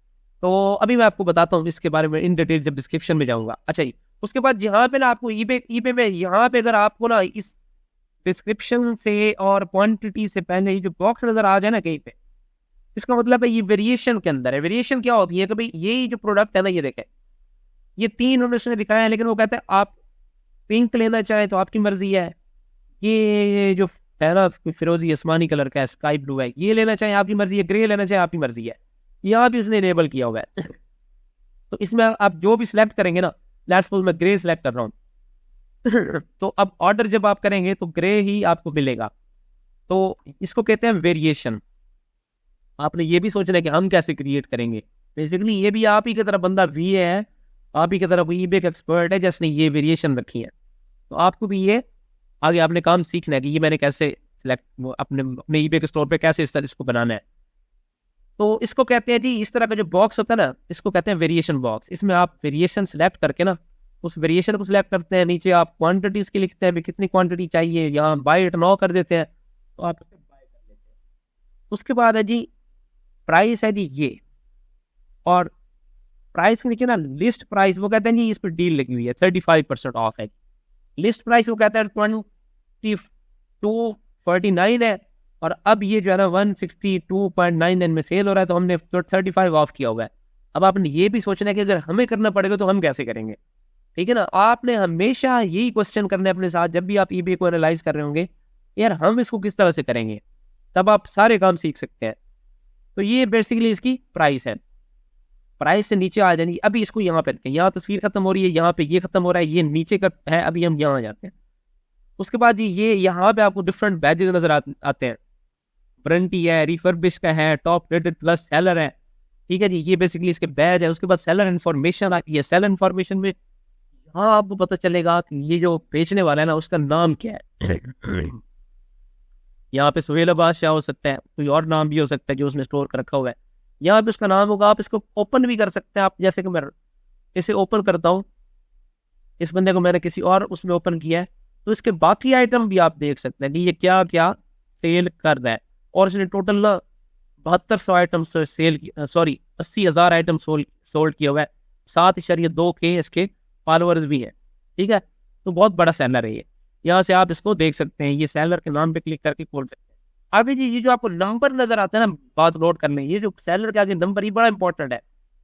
तो अभी मैं आपको बताता हूँ इसके बारे में इन डिटेल जब डिस्क्रिप्शन में जाऊंगा। अच्छा जी, उसके बाद यहाँ पे ना आपको ईबे में यहाँ पे अगर आपको ना इस डिस्क्रिप्शन से और क्वांटिटी से पहले ये जो बॉक्स नजर आ जाए ना कहीं पे, इसका मतलब है ये वेरिएशन के अंदर है। वेरिएशन क्या होती है कि भाई यही जो प्रोडक्ट है ना, ये देखें ये 3 उन्होंने दिखाया है, लेकिन वो कहते हैं आप पिंक लेना चाहें तो आपकी मर्जी है, ये जो है ना फिरोजी आसमानी कलर का है, स्काई ब्लू है, ये लेना चाहें आपकी मर्जी है, ग्रे लेना चाहें आपकी मर्जी है। यहाँ भी उसने इनेबल किया हुआ है। तो इसमें आप जो भी सिलेक्ट करेंगे ना, लेट्स सपोज मैं ग्रे सिलेक्ट कर रहा हूँ तो अब ऑर्डर जब आप करेंगे तो ग्रे ही आपको मिलेगा। तो इसको कहते हैं वेरिएशन। आपने ये भी सोचना है कि हम कैसे क्रिएट करेंगे। बेसिकली ये भी आप ही की तरह बंदा वीए है, आप ही की तरह ईबे का एक्सपर्ट है जिसने ये वेरिएशन रखी है। तो आपको भी ये आगे आपने काम सीखना है कि ये मैंने कैसे सिलेक्ट अपने ईबे के स्टोर पे कैसे इस तरह इसको बनाना है। तो इसको कहते हैं जी, इस तरह का जो बॉक्स होता है ना, इसको कहते हैं वेरिएशन बॉक्स। इसमें आप वेरिएशन सिलेक्ट करके ना उस वेरिएशन को सिलेक्ट करते हैं। नीचे आप क्वांटिटी इसकी लिखते हैं, कितनी क्वांटिटी चाहिए, यहाँ बाय इट नाउ कर देते हैं, तो आप इसे बाय कर लेते हैं। उसके बाद है जी प्राइस है जी ये, और प्राइस के नीचे ना लिस्ट प्राइस, वो कहते हैं जी इस पर डील लगी हुई है, 35% ऑफ है। लिस्ट प्राइस वो कहता है 2249 है, और अब ये जो है ना 162.99 में सेल हो रहा है, तो हमने 35 ऑफ किया हुआ है। अब आपने ये भी सोचना है कि अगर हमें करना पड़ेगा तो हम कैसे करेंगे। ठीक है ना, आपने हमेशा यही क्वेश्चन करना है अपने साथ जब भी आप ईबे को एनालाइज कर रहे होंगे, यार हम इसको किस तरह से करेंगे, तब आप सारे काम सीख सकते हैं। तो ये बेसिकली इसकी प्राइस है। प्राइस से नीचे आ जाएगी। अभी इसको यहाँ पे रखें, यहाँ तस्वीर खत्म हो रही है, यहाँ पे ये खत्म हो रहा है, ये नीचे का है। अभी हम यहाँ जाते हैं। उसके बाद ये यहाँ पे आपको डिफरेंट बैजेस नजर आते हैं। वारंटी है, रिफर्बिश का है, टॉप रेटेड प्लस सेलर है। ठीक है जी, ये बेसिकली इसके बैज है। उसके बाद सेलर इन्फॉर्मेशन आती है। सेलर इन्फॉर्मेशन में यहाँ आपको पता चलेगा कि ये जो बेचने वाला है ना उसका नाम क्या है। यहाँ पे सुहेल अब्बास शाह हो सकता है, कोई और नाम भी हो सकता है जो उसने स्टोर कर रखा हुआ है। यहाँ पे उसका नाम होगा। आप इसको ओपन भी कर सकते हैं। आप जैसे कि मैं इसे ओपन करता हूँ, इस बंदे को मैंने किसी और उसमें ओपन किया है, तो इसके बाकी आइटम भी आप देख सकते हैं कि ये क्या क्या सेल कर रहा है। और इसने टोटल ना 7200 आइटम सेल, 80,000 आइटम सोल्ड किया हुआ है। 7.2K इसके फॉलोअर्स भी है। ठीक है, तो बहुत बड़ा सेलर है ये। यहाँ से आप इसको देख सकते हैं, ये सेलर के नाम पे क्लिक करके खोल सकते हैं। अभी जी ये जो आपको नंबर नजर आता है ना बात नोट करने, ये जो सेलर के आगे नंबर, ये बड़ा इंपॉर्टेंट है।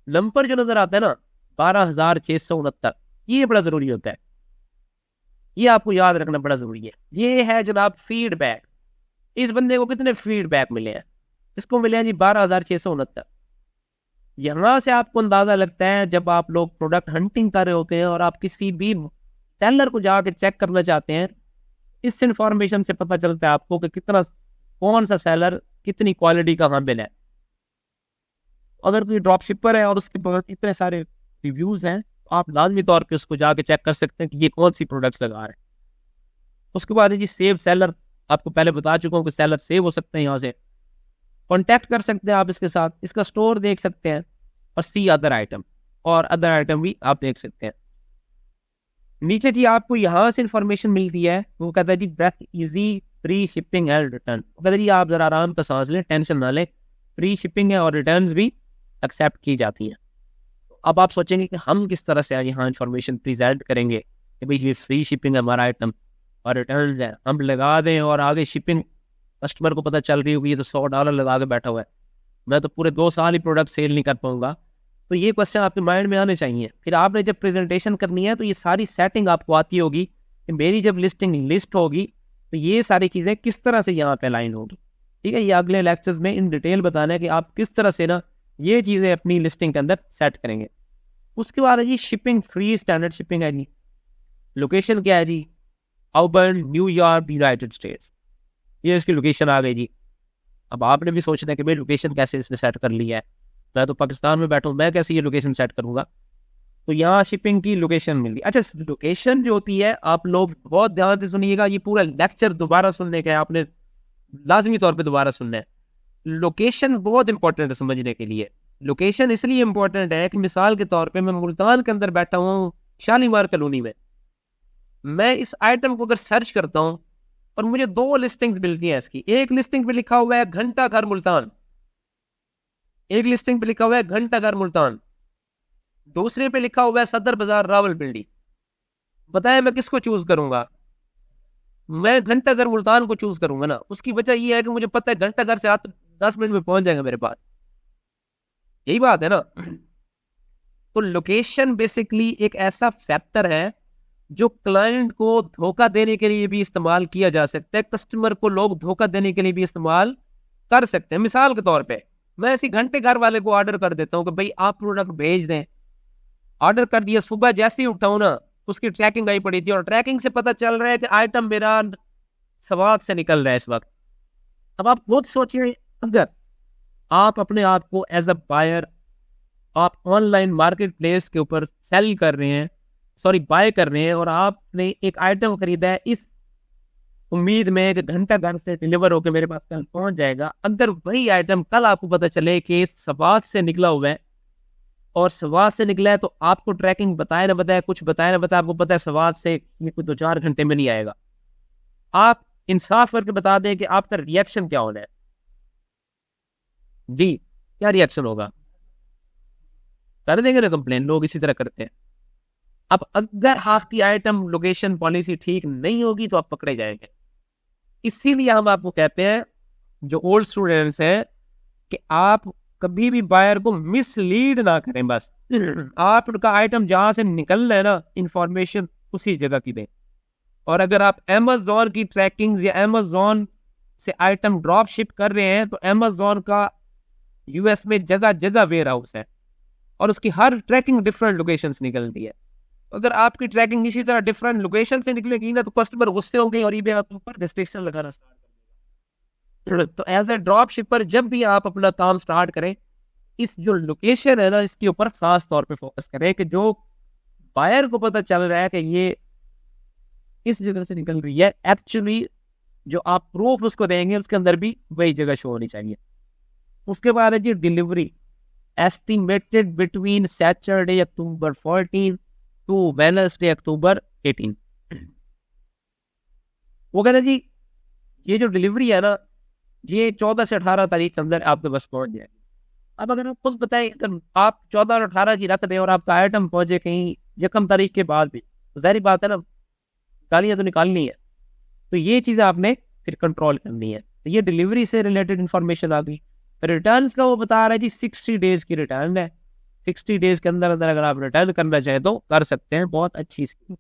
नंबर जो नजर आता है ना 12,669, ये बड़ा जरूरी होता है। ये आपको याद रखना बड़ा जरूरी है। ये है जनाब फीडबैक। इस बंदे को कितने फीडबैक मिले हैं, इसको मिले हैं जी 12,669। यहाँ से आपको अंदाजा लगता है जब आप लोग प्रोडक्ट हंटिंग कर रहे होते हैं और आप किसी भी सेलर को जाके चेक करना चाहते हैं, इस इंफॉर्मेशन से पता चलता है आपको कि कितना कौन सा सेलर कितनी क्वालिटी का हामिल है। अगर कोई ड्रॉप शिपर है और उसके पास इतने सारे रिव्यूज हैं, तो आप लाजमी तौर पे उसको जाके चेक कर सकते हैं कि ये कौन सी प्रोडक्ट्स लगा रहे हैं। उसके बाद है जी सेव सेलर, आपको पहले बता चुका हूँ कि सेलर सेव हो सकते हैं, यहाँ से कॉन्टैक्ट कर सकते हैं आप इसके साथ, इसका स्टोर देख सकते हैं और सी अदर आइटम, और अदर आइटम भी आप देख सकते हैं। नीचे जी आपको यहाँ से इंफॉर्मेशन मिलती है, वो कहता है जी breathe easy free shipping and return. कहता है जी आप जरा आराम का सांस लें, टेंशन ना लें, फ्री शिपिंग है और रिटर्न्स भी एक्सेप्ट की जाती हैं। अब आप सोचेंगे कि हम किस तरह से यहाँ इंफॉर्मेशन प्रेजेंट करेंगे कि भाई ये फ्री शिपिंग है हमारा आइटम और रिटर्न्स है, हम लगा दें और आगे शिपिंग कस्टमर को पता चल रही होगी ये तो $100 लगा के बैठा हुआ है, मैं तो पूरे 2 साल ही प्रोडक्ट सेल नहीं कर पाऊंगा। तो ये क्वेश्चन आपके माइंड में आने चाहिए। फिर आपने जब प्रेजेंटेशन करनी है तो ये सारी सेटिंग आपको आती होगी कि मेरी जब लिस्टिंग लिस्ट होगी तो ये सारी चीज़ें किस तरह से यहाँ पे अलाइन होगी। ठीक है, ये अगले लेक्चर्स में इन डिटेल बताना है कि आप किस तरह से ना ये चीज़ें अपनी लिस्टिंग के अंदर सेट करेंगे। उसके बाद है जी शिपिंग फ्री स्टैंडर्ड शिपिंग है जी। लोकेशन क्या है जी, ऑबर्न न्यूयॉर्क यूनाइटेड स्टेट्स, ये इसकी लोकेशन आ गई जी। अब आपने भी सोचना है कि भाई लोकेशन कैसे इसने सेट कर लिया है, मैं तो पाकिस्तान में बैठा हूँ, मैं कैसे ये लोकेशन सेट करूंगा। तो यहाँ शिपिंग की लोकेशन मिलती है। अच्छा, लोकेशन जो होती है आप लोग बहुत ध्यान से सुनिएगा, ये पूरा लेक्चर दोबारा सुनने का है, आपने लाजमी तौर पे दोबारा सुनना है। लोकेशन बहुत इंपॉर्टेंट है समझने के लिए। लोकेशन इसलिए इंपॉर्टेंट है कि मिसाल के तौर पे मैं मुल्तान के अंदर बैठा हूँ, शालीमार कॉलोनी में, मैं इस आइटम को अगर सर्च करता हूँ और मुझे 2 लिस्टिंग्स मिलती हैं इसकी। एक लिस्टिंग पे लिखा हुआ है घंटा घर मुल्तान, एक लिस्टिंग पे लिखा हुआ है घंटा घर मुल्तान, दूसरे पे लिखा हुआ है सदर बाजार रावलपिंडी। बताएं मैं किसको चूज करूंगा? मैं घंटा घर मुल्तान को चूज करूंगा ना। उसकी वजह यह है कि मुझे पता है घंटा घर से 10 मिनट में पहुंच जाएगा मेरे पास। यही बात है ना। तो लोकेशन बेसिकली एक ऐसा फैक्टर है जो क्लाइंट को धोखा देने के लिए भी इस्तेमाल किया जा सकता है, कस्टमर को लोग धोखा देने के लिए भी इस्तेमाल कर सकते हैं। मिसाल के तौर पे मैं ऐसी घंटे घर वाले को ऑर्डर कर देता हूं कि भाई आप प्रोडक्ट भेज दें, ऑर्डर कर दिया, सुबह जैसे ही उठाऊं ना उसकी ट्रैकिंग आई पड़ी थी और ट्रैकिंग से पता चल रहा है कि आइटम मेरा सवाद से निकल रहा है इस वक्त। अब आप खुद सोचिए, अगर आप अपने आप को एज अ बायर आप ऑनलाइन मार्केट प्लेस के ऊपर सेल कर रहे हैं, सॉरी बाय कर रहे हैं, और आपने एक आइटम खरीदा है इस उम्मीद में कि घंटा घर से डिलीवर होकर मेरे पास कल पहुंच जाएगा, अगर वही आइटम कल आपको पता चले कि सवाद से निकला हुआ है और सवाद से निकला है, तो आपको ट्रैकिंग बताए ना बताए, कुछ बताए ना बताए, आपको पता है सवाद से ये कुछ 2-4 घंटे में नहीं आएगा, आप इंसाफ करके बता दें कि आपका रिएक्शन क्या होना है जी? क्या रिएक्शन होगा? कर देंगे ना कंप्लेन, लोग इसी तरह करते हैं। अब अगर आपकी आइटम लोकेशन पॉलिसी ठीक नहीं होगी तो आप पकड़े जाएंगे। इसीलिए हम आपको कहते हैं जो ओल्ड स्टूडेंट्स हैं कि आप कभी भी बायर को मिसलीड ना करें। बस आप उनका आइटम जहां से निकल रहा है ना, इंफॉर्मेशन उसी जगह की दें। और अगर आप अमेज़न की ट्रैकिंग या अमेज़न से आइटम ड्रॉप शिप कर रहे हैं तो अमेज़न का यूएस में जगह जगह वेयर हाउस है और उसकी हर ट्रैकिंग डिफरेंट लोकेशन से निकलती है। अगर आपकी ट्रैकिंग इसी तरह डिफरेंट लोकेशन से निकलेगी ना तो कस्टमर गुस्से होंगे और ईबे आपके ऊपर रिस्ट्रिक्शन लगाना स्टार्ट कर देगा। तो एज ए ड्रॉप शिपर जब भी आप अपना काम स्टार्ट करें, इस जो लोकेशन है ना इसके ऊपर खास तौर पे फोकस करें कि जो बायर को पता चल रहा है कि ये इस जगह से निकल रही है, एक्चुअली जो आप प्रूफ उसको देंगे उसके अंदर भी वही जगह शो होनी चाहिए। उसके बाद है जी delivery estimated between Saturday October 14 to Wednesday October 18। वो कहते जी ये जो डिलीवरी है ना ये 14 से 18 तारीख के अंदर आपके पास पहुंच जाएगी। अब अगर आप खुद बताएं, अगर आप 14 और 18 की रख दें और आपका आइटम पहुंचे कहीं यकम तारीख के बाद भी, तो जाहिर बात है ना गालियां तो निकालनी है। तो ये चीज़ आपने फिर कंट्रोल करनी है। तो ये डिलीवरी से रिलेटेड इंफॉर्मेशन आ गई। रिटर्न का वो बता रहा है जी 60 डेज की रिटर्न है। 60 डेज के अंदर अंदर अगर आप रिटर्न करना चाहें तो कर सकते हैं। बहुत अच्छी स्कीम।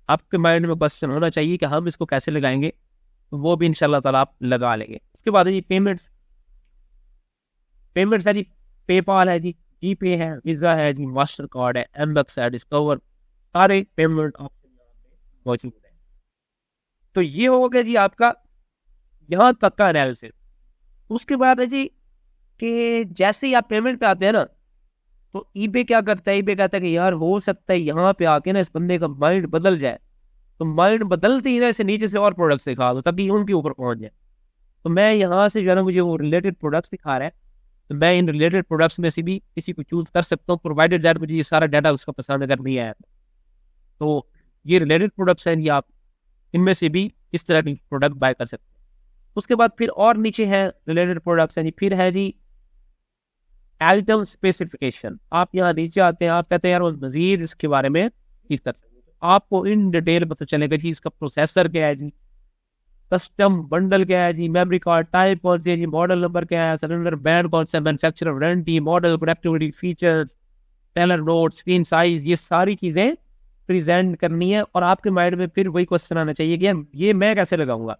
आपके माइंड में क्वेश्चन होना चाहिए कि हम इसको कैसे लगाएंगे, तो वो भी इंशाल्लाह ताला आप लगा लेंगे। उसके बाद है जी पेमेंट्स है जी, पेपाल है जी, जीपे है, वीजा है जी, मास्टर कार्ड है, एमबेक्स है, डिस्कवर, सारे पेमेंट ऑप्शन मौजूद है। तो ये हो गया जी आपका यहाँ तक का एनालिसिस। उसके बाद है जी कि जैसे ही आप पेमेंट पे आते हैं ना, तो ईबे क्या करता है, ईबे कहता है कि यार हो सकता है यहाँ पे आके ना इस बंदे का माइंड बदल जाए, तो माइंड बदलते ही ना इसे नीचे से और प्रोडक्ट्स दिखा दो ताकि उनके ऊपर पहुंच जाए। तो मैं यहाँ से जो है ना मुझे वो रिलेटेड प्रोडक्ट्स दिखा रहा है, तो मैं इन रिलेटेड प्रोडक्ट्स में से भी किसी को चूज कर सकता हूँ, प्रोवाइडेड दैट मुझे ये सारा डाटा उसका पसंद अगर नहीं आया। तो ये रिलेटेड प्रोडक्ट्स हैं, ये आप इनमें से भी इस तरह की प्रोडक्ट बाय कर सकते हैं। उसके बाद फिर और नीचे है रिलेटेड प्रोडक्ट्स हैं जी, फिर है जी आइटम स्पेसिफिकेशन। आप यहाँ नीचे आते हैं, आप कहते हैं यार वो मजीद इसके बारे में ठीक कर सकते हैं, आपको इन डिटेल पता चलेगा जी इसका प्रोसेसर क्या है जी, कस्टम बंडल क्या है जी, मेमोरी कार्ड टाइप कौन सी है जी, मॉडल नंबर क्या है, सिलेंडर बैंड कौन सा है, manufacturer warranty, model connectivity features, टेलर नोट, स्क्रीन साइज, ये सारी चीजें प्रेजेंट करनी है। और आपके माइंड में फिर वही क्वेश्चन आना चाहिए कि यार ये मैं कैसे लगाऊंगा,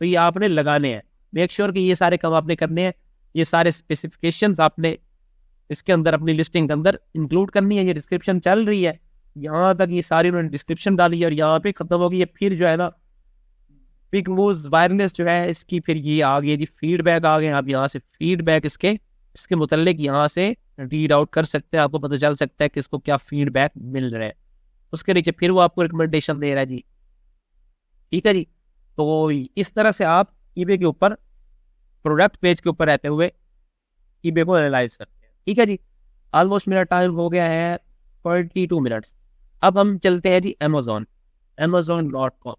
तो ये आपने लगाने हैं। मेक श्योर कि ये सारे काम आपने करने हैं, ये सारे स्पेसिफिकेशंस आपने इसके अंदर अपनी लिस्टिंग के अंदर इंक्लूड करनी है। ये डिस्क्रिप्शन चल रही है, यहाँ तक ये सारी उन्होंने डिस्क्रिप्शन डाली है और यहाँ पे खत्म होगी। ये फिर जो है ना बिग मूव्स वायरलेस जो है इसकी फिर ये आ गई जी फीडबैक आ गए। आप यहाँ से फीडबैक इसके मुतल्लिक यहाँ से रीड आउट कर सकते हैं, आपको पता चल सकता है कि इसको क्या फीडबैक मिल रहा है। उसके नीचे फिर वो आपको रिकमेंडेशन दे रहा है जी, ठीक है जी। तो इस तरह से आप ईबे के ऊपर प्रोडक्ट पेज के ऊपर रहते हुए ईबे को एनालाइज करते हैं, ठीक है जी। ऑलमोस्ट मेरा टाइम हो गया है 42 मिनट्स। अब हम चलते हैं जी amazon.com।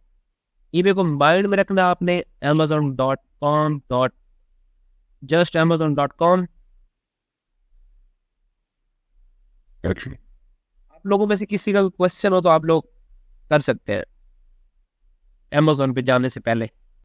ईबे को माइंड में रखना आपने, amazon.com जस्ट amazon.com। आप लोगों में से किसी का क्वेश्चन हो तो आप लोग कर सकते हैं अमेज़न पे जाने से पहले।